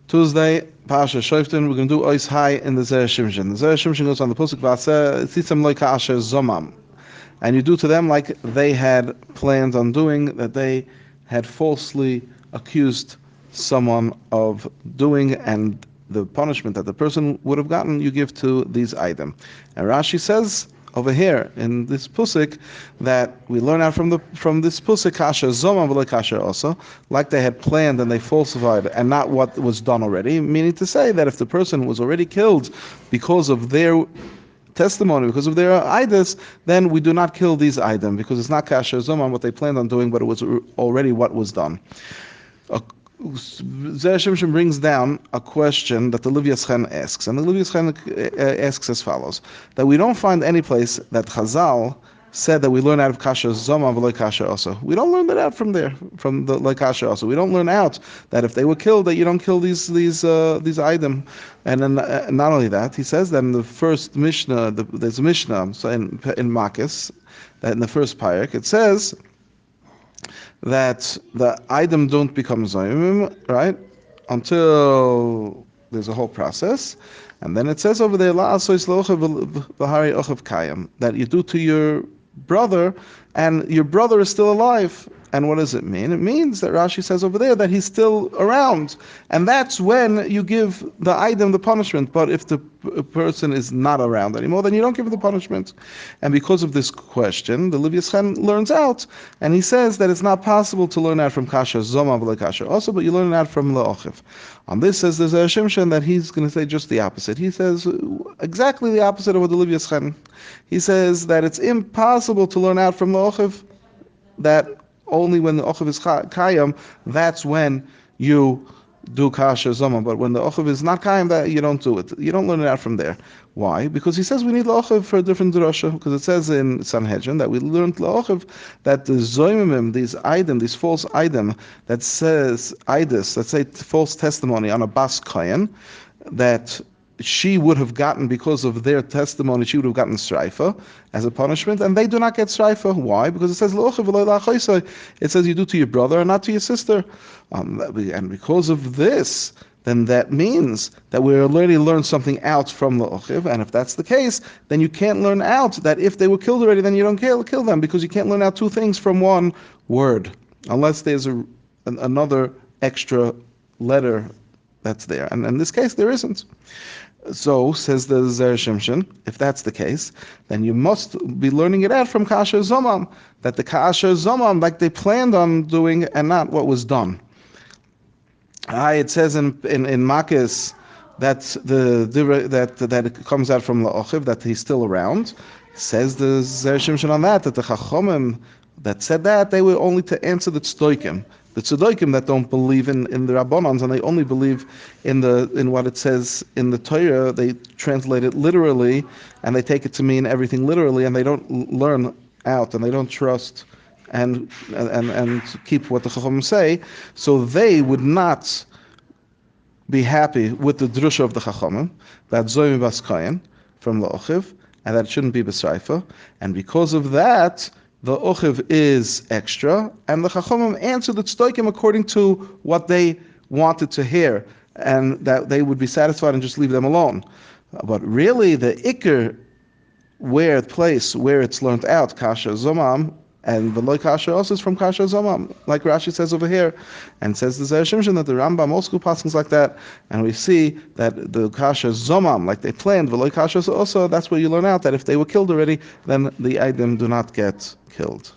Tuesday, Parshat Shoftim, we're going to do Ois Hai in the Zera Shimshon. The Zera Shimshon goes on the Pusik V'aseh, Tzitzem Lo Ka'asher Zomam. And you do to them like they had planned on doing, that they had falsely accused someone of doing, and the punishment that the person would have gotten, you give to these items. And Rashi says over here in this pusik that we learn out from this pusik kasher zoma v'lo kasher also, like they had planned and they falsified and not what was done already, meaning to say that if the person was already killed because of their testimony, because of their idols, then we do not kill these items because it's not kasher zoma what they planned on doing, but it was already what was done. Zera Shimshon brings down a question that the Livyas Chen asks, and the Livyas Chen asks as follows: that we don't find any place that Chazal said that we learn out of kasher zoma v'lo kasher also. We don't learn that out from there, from the lo kasher also. We don't learn out that if they were killed, that you don't kill these items. And then not only that, he says that in the first Mishnah, there's a Mishnah so in Makis, that in the first parak it says that the item don't become zoyimim, right, until there's a whole process. And then it says over there, that you do to your brother, and your brother is still alive. And what does it mean? It means that Rashi says over there that he's still around. And that's when you give the item the punishment. But if the person is not around anymore, then you don't give the punishment. And because of this question, the Livyas Chen learns out, and he says that it's not possible to learn out from kasher zoma v'lo kasher also, but you learn it out from la'ochiv. On this says there's a Shimshon that he's going to say just the opposite. He says exactly the opposite of what the Livyas Chen. He says that it's impossible to learn out from la'ochiv, that only when the ochiv is kayam, that's when you do kasher zoma. But when the ochiv is not kayam, that you don't do it. You don't learn it out from there. Why? Because he says we need la'ochiv for a different drasha. Because it says in Sanhedrin that we learned la'ochiv that the zoymim, these false item that says idus, that say false testimony on a bas kayan, that she would have gotten, because of their testimony, she would have gotten strifa as a punishment, and they do not get strifa. Why? Because it says it says you do to your brother and not to your sister, and because of this, then that means that we already learned something out from the ochiv, and if that's the case, then you can't learn out that if they were killed already, then you don't kill them, because you can't learn out two things from one word, unless there's another extra letter that's there, and in this case there isn't. So, says the Zera Shimshon, if that's the case, then you must be learning it out from kasher zomam, that the kasher zomam, like they planned on doing, and not what was done. It says in Makis that that it comes out from la'ochiv, that he's still around. Says the Zera Shimshon on that the Chachomim that said that, they were only to answer the tzdokim. The tzdokim that don't believe in the Rabbanans, and they only believe in what it says in the Torah, they translate it literally, and they take it to mean everything literally, and they don't learn out, and they don't trust and keep what the Chacham say. So they would not be happy with the drusha of the Chachamim, that zoyim bas kayin from the ochiv, and that it shouldn't be b'sraifa, and because of that, the ochiv is extra, and the Chachamim answered the tzdokim according to what they wanted to hear, and that they would be satisfied and just leave them alone. But really, the ikr, place where it's learned out, kasher zomam, and the loy kasher also is from kasher zomam, like Rashi says over here, and says the Zera Shimshon that the Rambam also passes like that, and we see that the kasher zomam, like they planned, the loy kasher also, that's where you learn out that if they were killed already, then the item do not get killed.